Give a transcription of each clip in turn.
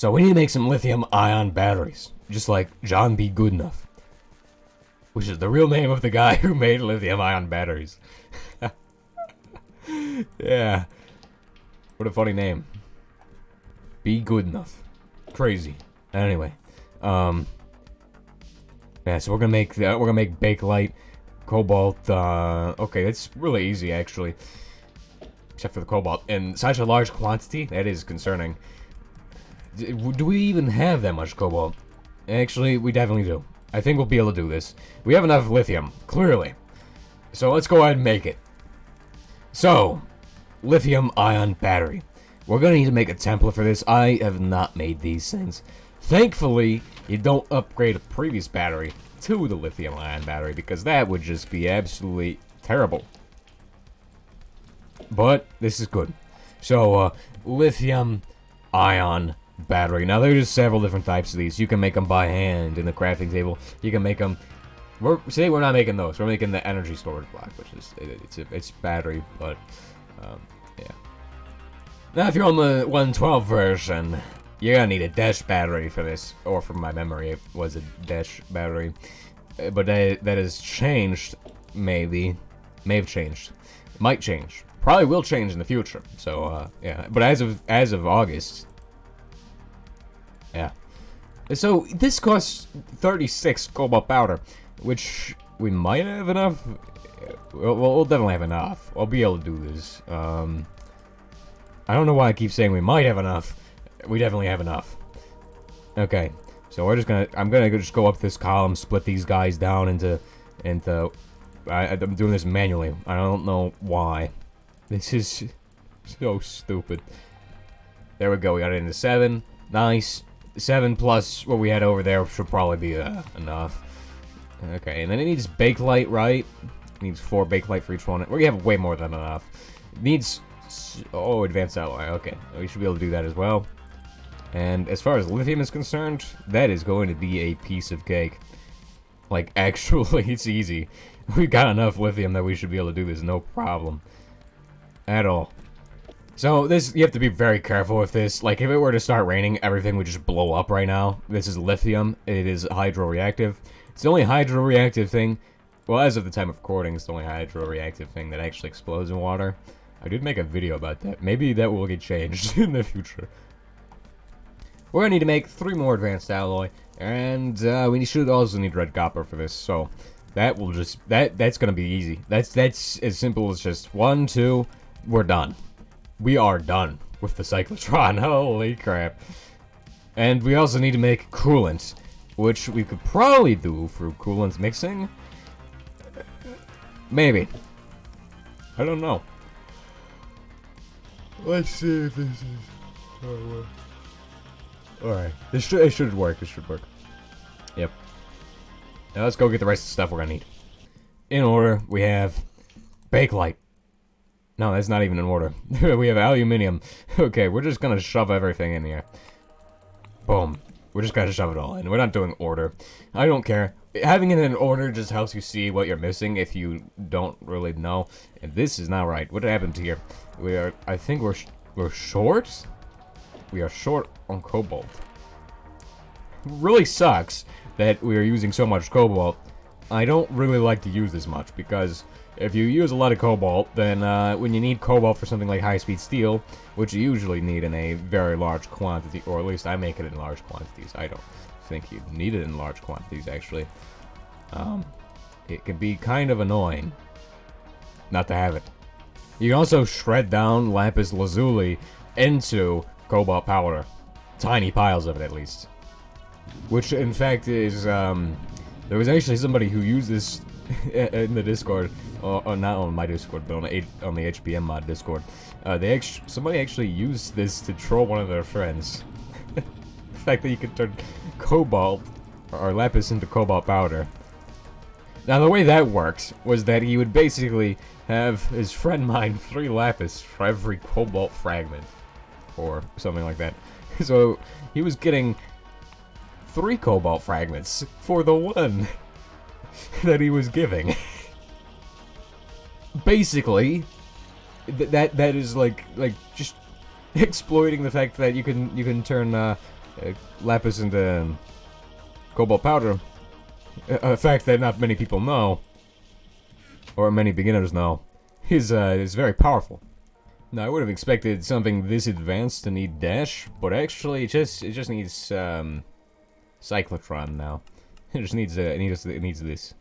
So we need to make some lithium-ion batteries, just like John B. Goodenough, which is the real name of the guy who made lithium-ion batteries. Yeah. What a funny name. Be good enough. Crazy. Anyway, yeah. So we're gonna make bakelite, cobalt. Okay, it's really easy actually, except for the cobalt in such a large quantity. That is concerning. Do we even have that much cobalt? Actually, we definitely do. I think we'll be able to do this. We have enough lithium, clearly. So let's go ahead and make it. So, lithium-ion battery. We're gonna need to make a template for this. I have not made these things. Thankfully, you don't upgrade a previous battery to the lithium-ion battery, because that would just be absolutely terrible. But, this is good. So, lithium-ion battery. Now, there's several different types of these. You can make them by hand in the crafting table. You can make them... Today we're not making those. We're making the energy storage block, which is... It's battery, but... yeah. Now, if you're on the 112 version, you're gonna need a dash battery for this. Or from my memory, it was a dash battery. But that has changed, maybe. May have changed. Might change. Probably will change in the future. So, yeah. But as of August... Yeah. So, this costs 36 cobalt powder, which we might have enough. We'll definitely have enough. I'll be able to do this. I don't know why I keep saying we might have enough. We definitely have enough. Okay. So we're just gonna... I'm gonna just go up this column, split these guys down into... I'm doing this manually. I don't know why. This is so stupid. There we go. We got it into 7. Nice. 7 plus what we had over there should probably be enough. Okay, and then it needs bakelite, right? It needs 4 bakelite for each one. We have way more than enough. It needs... Oh, advanced alloy. Okay, we should be able to do that as well. And as far as lithium is concerned, that is going to be a piece of cake. Like, actually, it's easy. We've got enough lithium that we should be able to do this no problem. At all. So, this, you have to be very careful with this. Like, if it were to start raining, everything would just blow up right now. This is lithium. It is hydroreactive. It's the only hydroreactive thing... Well, as of the time of recording, it's the only hydroreactive thing that actually explodes in water. I did make a video about that. Maybe that will get changed in the future. We're gonna need to make 3 more advanced alloy. And, we should also need red copper for this. So, that will just... That's gonna be easy. That's as simple as just 1, 2... We're done. We are done with the Cyclotron. Holy crap. And we also need to make coolant, which we could probably do through coolant mixing. Maybe. I don't know. Let's see if this is... Alright. It should work. It should work. Yep. Now let's go get the rest of the stuff we're gonna need. In order, we have bakelite. No, that's not even in order. We have aluminium. Okay, we're just gonna shove everything in here. Boom. We're just gonna shove it all in. We're not doing order. I don't care. Having it in order just helps you see what you're missing if you don't really know. And this is not right. What happened here? I think we're short? We are short on cobalt. It really sucks that we are using so much cobalt. I don't really like to use this much because... If you use a lot of cobalt, then when you need cobalt for something like high-speed steel, which you usually need in a very large quantity, or at least I make it in large quantities. I don't think you need it in large quantities, actually. It can be kind of annoying not to have it. You can also shred down lapis lazuli into cobalt powder. Tiny piles of it, at least. Which, in fact, is, there was actually somebody who used this in the Discord, or not on my Discord, but on the HBM mod Discord. Somebody actually used this to troll one of their friends. The fact that you could turn cobalt or lapis into cobalt powder. Now the way that works was that he would basically have his friend mine 3 lapis for every cobalt fragment, or something like that. So he was getting 3 cobalt fragments for the 1 that he was giving. Basically, that is like just exploiting the fact that you can turn lapis and cobalt powder, a fact that not many people know, or many beginners know, is very powerful. Now, I would have expected something this advanced to need dash, but actually, it just needs cyclotron now. It just needs it needs this.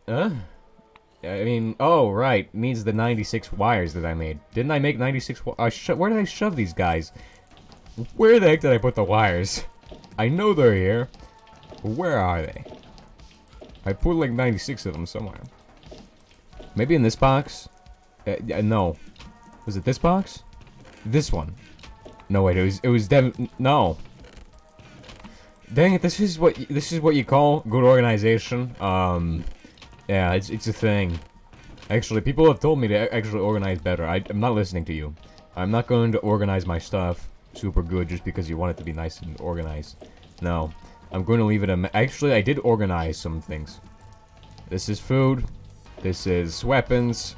I mean, oh right, needs the 96 wires that I made. Didn't I make 96? Where did I shove these guys? Where the heck did I put the wires? I know they're here. Where are they? I put like 96 of them somewhere. Maybe in this box? No. Was it this box? This one. No, wait, it was no. Dang it, this is what you call good organization. Yeah, it's a thing. Actually, people have told me to actually organize better. I'm not listening to you. I'm not going to organize my stuff super good just because you want it to be nice and organized. No. I'm going to leave it actually, I did organize some things. This is food. This is weapons.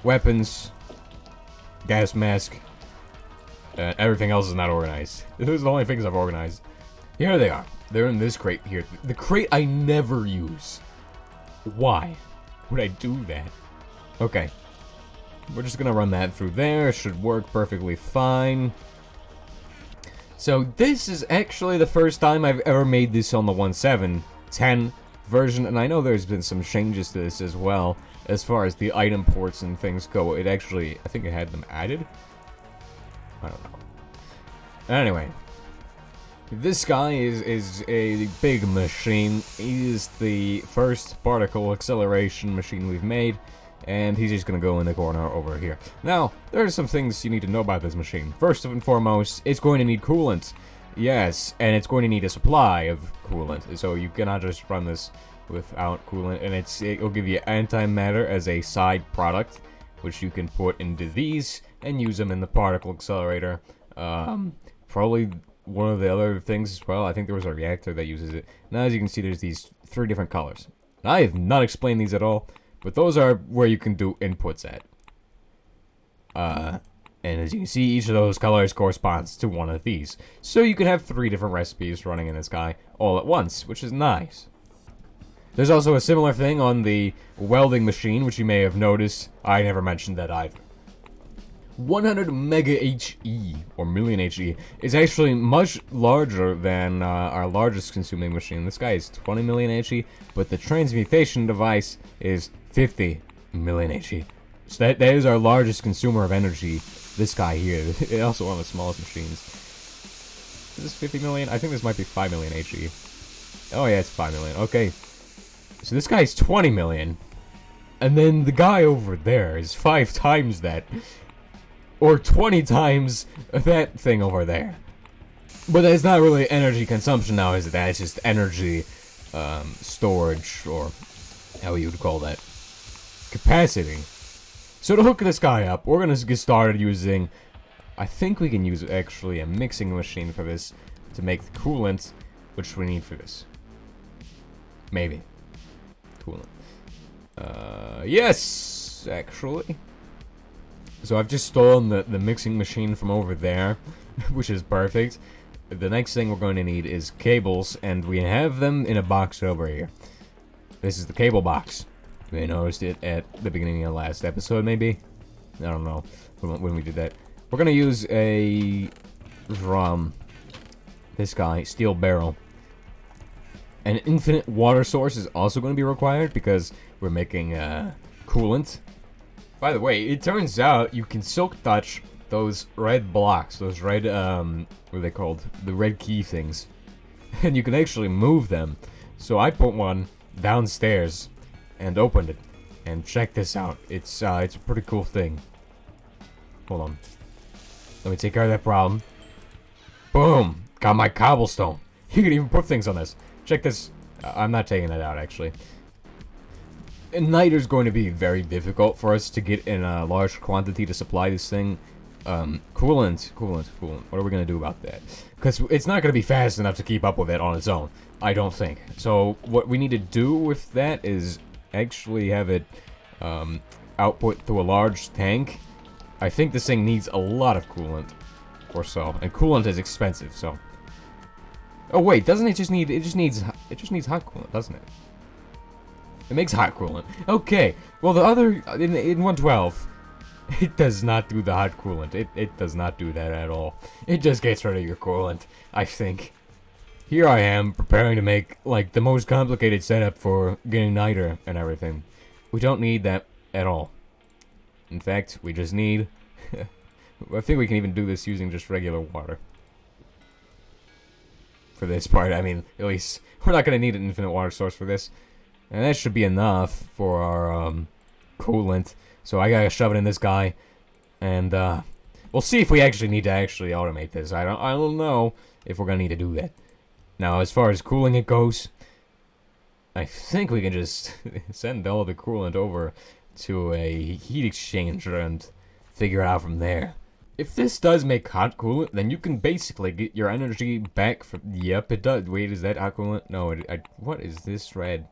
Weapons. Gas mask. Everything else is not organized. Those are the only things I've organized. Here they are. They're in this crate here. The crate I never use. Why would I do that? Okay. We're just gonna run that through there. Should work perfectly fine. So this is actually the first time I've ever made this on the 1.7.10 version, and I know there's been some changes to this as well, as far as the item ports and things go. It actually, I think it had them added? I don't know. Anyway. This guy is a big machine. He is the first particle acceleration machine we've made, and he's just gonna go in the corner over here. Now, there are some things you need to know about this machine. First and foremost, it's going to need coolant. Yes, and it's going to need a supply of coolant, so you cannot just run this without coolant, and it'll give you antimatter as a side product, which you can put into these and use them in the particle accelerator. Probably one of the other things as well, I think there was a reactor that uses it. Now, as you can see, there's these 3 different colors. I have not explained these at all, but those are where you can do inputs at. And as you can see, each of those colors corresponds to one of these. So you can have 3 different recipes running in this guy all at once, which is nice. There's also a similar thing on the welding machine, which you may have noticed. I never mentioned that either. 100 mega HE, or million HE, is actually much larger than our largest consuming machine. This guy is 20 million HE, but the transmutation device is 50 million HE. So that is our largest consumer of energy, this guy here. It's also one of the smallest machines. Is this 50 million? I think this might be 5 million HE. Oh yeah, it's 5 million. Okay. So this guy's 20 million. And then the guy over there is 5 times that. Or 20 times that thing over there. But that's not really energy consumption now, is it? That's just energy storage, or how you would call that. Capacity. So to hook this guy up, we're going to get started using... I think we can use actually a mixing machine for this to make the coolant, which we need for this. Maybe. Coolant. Yes! Actually... So I've just stolen the mixing machine from over there, which is perfect. The next thing we're going to need is cables, and we have them in a box over here. This is the cable box. You may have noticed it at the beginning of the last episode, maybe? I don't know when we did that. We're going to use a drum. This guy, steel barrel. An infinite water source is also going to be required because we're making coolant. By the way, it turns out you can silk touch those red blocks, those red, what are they called? The red key things. And you can actually move them. So I put one downstairs and opened it. And check this out. It's a pretty cool thing. Hold on. Let me take care of that problem. Boom! Got my cobblestone. You can even put things on this. Check this. I'm not taking that out, actually. Niter's going to be very difficult for us to get in a large quantity to supply this thing. Coolant. What are we going to do about that? Because it's not going to be fast enough to keep up with it on its own, I don't think. So what we need to do with that is actually have it output to a large tank I think this thing needs a lot of coolant, or so, and coolant is expensive, so. Oh wait, doesn't it just need? It just needs hot coolant, doesn't it? It makes hot coolant. Okay. Well, the other in 112, it does not do the hot coolant. It does not do that at all. It just gets rid of your coolant, I think. Here I am preparing to make like the most complicated setup for getting niter and everything. We don't need that at all. In fact, we just need. I think we can even do this using just regular water. For this part, I mean, at least we're not gonna need an infinite water source for this. And that should be enough for our coolant. So I gotta shove it in this guy, and we'll see if we actually need to actually automate this. I don't know if we're gonna need to do that. Now, as far as cooling it goes, I think we can just send all the coolant over to a heat exchanger and figure it out from there. If this does make hot coolant, then you can basically get your energy back from. Yep, it does. Wait, is that hot coolant? No, what is this red?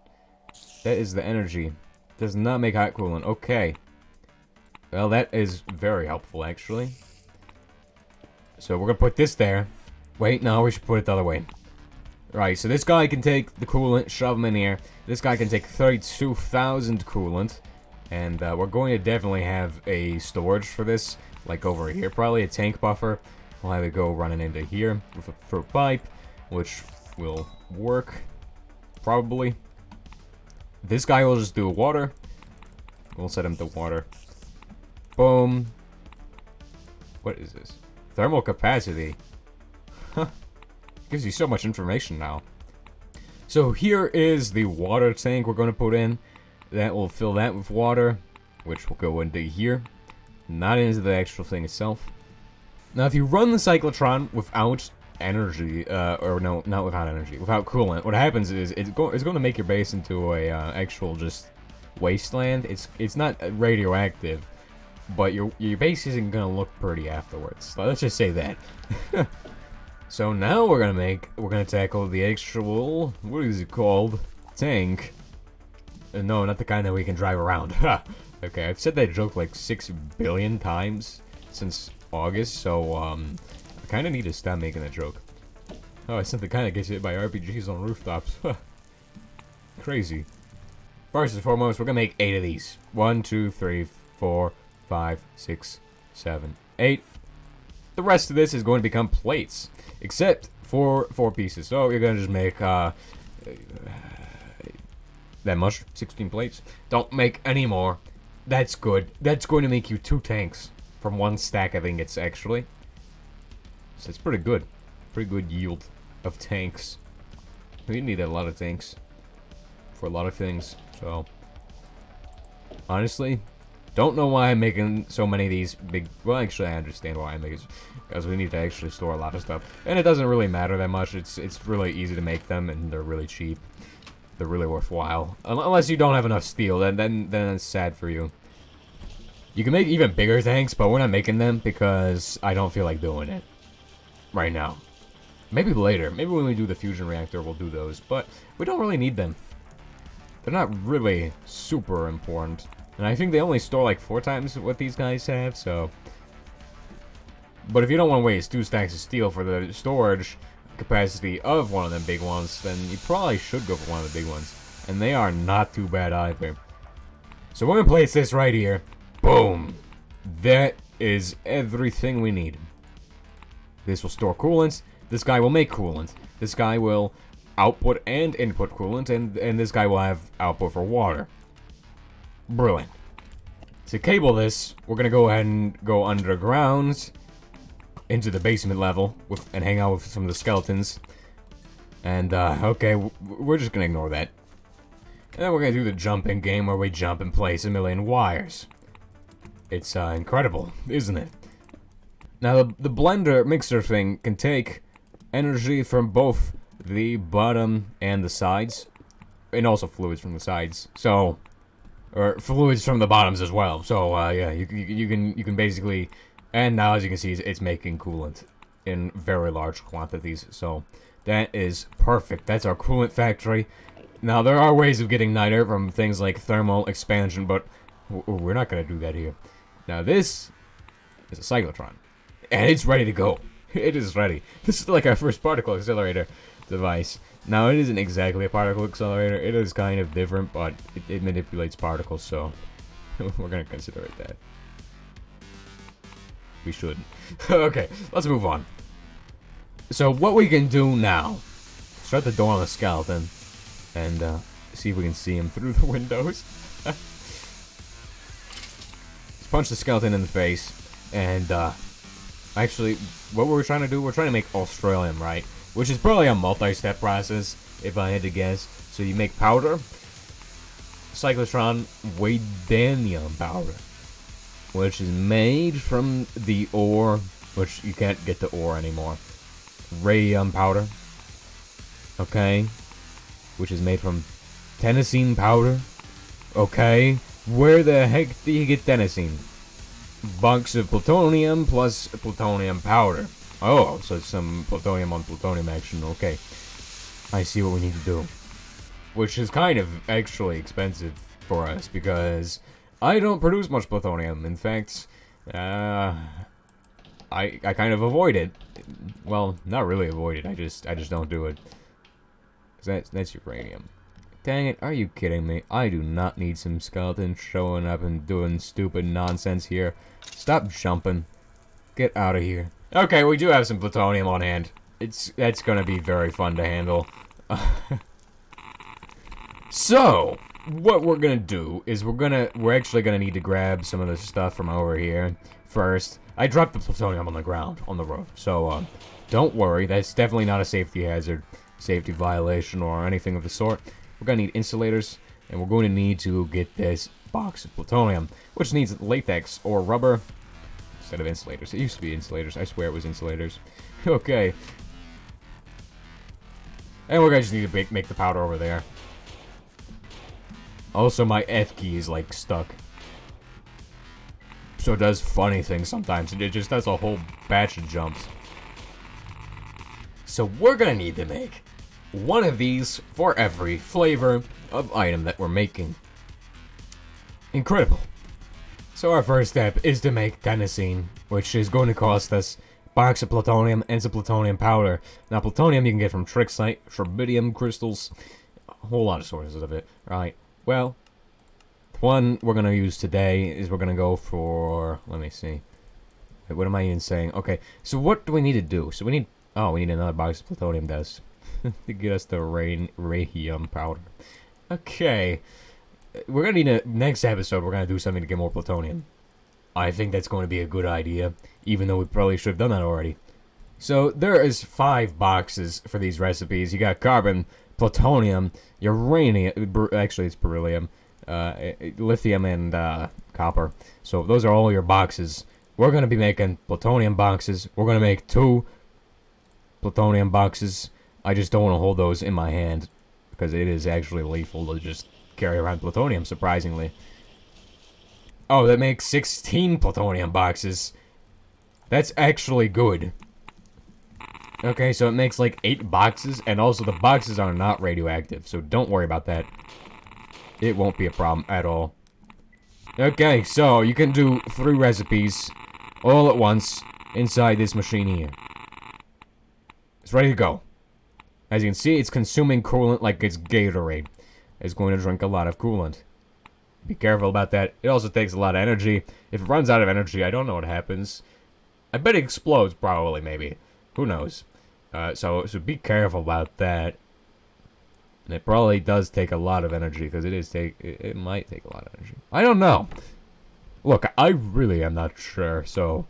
That is the energy. Does not make hot coolant. Okay. Well, that is very helpful, actually. So we're gonna put this there. Wait, no, we should put it the other way. Right, so this guy can take the coolant, shove him in here. This guy can take 32,000 coolant. And we're going to definitely have a storage for this. Like over here, probably a tank buffer. We'll have it go running into here with a through pipe, which will work. Probably. This guy will just do water. We'll set him to water. Boom. What is this? Thermal capacity. Huh. Gives you so much information now. So here is the water tank we're going to put in. That will fill that with water, which will go into here. Not into the actual thing itself. Now, if you run the Cyclotron without energy, or no, not without energy, without coolant, what happens is it's going to make your base into a actual just wasteland. It's not radioactive, but your base isn't going to look pretty afterwards. So let's just say that. So now we're gonna tackle the actual, what is it called? Tank. No, not the kind that we can drive around. Okay, I've said that joke like 6 billion times since August, so I kind of need to stop making that joke. Oh, I simply kind of gets hit by RPGs on rooftops. Crazy. First and foremost, we're gonna make 8 of these. 1, 2, 3, 4, 5, 6, 7, 8. The rest of this is going to become plates, except for 4 pieces. So you're gonna just make that much, 16 plates. Don't make any more. That's good. That's going to make you 2 tanks from 1 stack of ingots, actually. So it's pretty good. Pretty good yield of tanks. We need a lot of tanks for a lot of things. So honestly, don't know why I'm making so many of these big. Well, actually, I understand why I'm making, because we need to actually store a lot of stuff, and it doesn't really matter that much. It's really easy to make them, and they're really cheap. They're really worthwhile, unless you don't have enough steel. Then it's sad for you. You can make even bigger tanks, but we're not making them because I don't feel like doing it right now. Maybe later. Maybe when we do the fusion reactor, we'll do those, but we don't really need them. They're not really super important. And I think they only store like 4 times what these guys have, so. But if you don't want to waste 2 stacks of steel for the storage capacity of one of them big ones, then you probably should go for one of the big ones. And they are not too bad either. So we're going to place this right here. Boom! That is everything we need. This will store coolant. This guy will make coolant. This guy will output and input coolant, and this guy will have output for water. Brilliant. To cable this, we're gonna go ahead and go underground into the basement level and hang out with some of the skeletons. And okay, we're just gonna ignore that. And then we're gonna do the jumping game where we jump and place a million wires. It's incredible, isn't it? Now the blender mixer thing can take energy from both the bottom and the sides, and also fluids from the sides. So, or fluids from the bottoms as well. So yeah, you can basically, and now as you can see, it's making coolant in very large quantities. So that is perfect. That's our coolant factory. Now there are ways of getting niter from things like thermal expansion, but we're not gonna do that here. Now this is a cyclotron. And it's ready to go. It is ready. This is like our first particle accelerator device. Now, it isn't exactly a particle accelerator. It is kind of different, but it manipulates particles, so we're going to consider it that. We should. Okay, let's move on. So, what we can do now, shut the door on the skeleton, and see if we can see him through the windows. Let's punch the skeleton in the face, and actually, what we're trying to do, we're trying to make Australium, right? Which is probably a multi-step process, if I had to guess. So you make powder, cyclotron, wadanium powder, which is made from the ore, which you can't get the ore anymore. Radium powder, okay, which is made from tennessine powder, okay. Where the heck do you get tennessine? Bunks of plutonium plus plutonium powder. Oh, so it's some plutonium on plutonium action. Okay, I see what we need to do. Which is kind of actually expensive for us because I don't produce much plutonium. In fact, I kind of avoid it. Well, not really avoid it. I just don't do it. 'Cause that's uranium. Dang it, are you kidding me? I do not need some skeletons showing up and doing stupid nonsense here. Stop jumping. Get out of here. Okay, we do have some plutonium on hand. That's gonna be very fun to handle. So, what we're gonna do is we're actually gonna need to grab some of the stuff from over here first. I dropped the plutonium on the ground, on the road. So, don't worry, that's definitely not a safety hazard, safety violation, or anything of the sort. We're going to need insulators, and we're going to need to get this box of plutonium, which needs latex or rubber instead of insulators. It used to be insulators. I swear it was insulators. Okay. And we're going to just need to make the powder over there. Also, my F key is, like, stuck. So it does funny things sometimes. It just does a whole batch of jumps. So we're going to need to make one of these for every flavor of item that we're making. Incredible. So our first step is to make tennessine, which is going to cost us a box of plutonium and some plutonium powder. Now, plutonium you can get from tricksite, terbidium crystals, a whole lot of sources of it, right? Well, the one we're going to use today is we're going to go for, let me see. Wait, what am I even saying? Okay, so what do we need to do? So we need another box of plutonium dust. To get us the radium powder. Okay. We're gonna need next episode, we're gonna do something to get more plutonium. I think that's going to be a good idea, even though we probably should have done that already. So, there is 5 boxes for these recipes. You got carbon, plutonium, uranium, actually it's beryllium, lithium, and copper. So, those are all your boxes. We're gonna be making plutonium boxes. We're gonna make 2 plutonium boxes. I just don't want to hold those in my hand, because it is actually lethal to just carry around plutonium, surprisingly. Oh, that makes 16 plutonium boxes. That's actually good. Okay, so it makes like 8 boxes, and also the boxes are not radioactive, so don't worry about that. It won't be a problem at all. Okay, so you can do 3 recipes all at once inside this machine here. It's ready to go. As you can see, it's consuming coolant like it's Gatorade. It's going to drink a lot of coolant. Be careful about that. It also takes a lot of energy. If it runs out of energy, I don't know what happens. I bet it explodes, probably, maybe. Who knows? So be careful about that. And it probably does take a lot of energy, because it might take a lot of energy. I don't know. Look, I really am not sure, so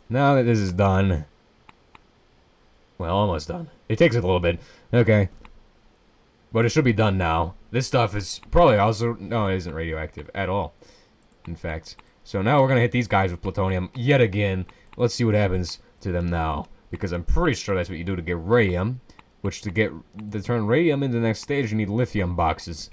now that this is done, well, almost done. It takes a little bit. Okay. But it should be done now. This stuff is probably also... No, it isn't radioactive at all. In fact. So now we're going to hit these guys with plutonium yet again. Let's see what happens to them now. Because I'm pretty sure that's what you do to get radium. Which to turn radium into the next stage, you need lithium boxes.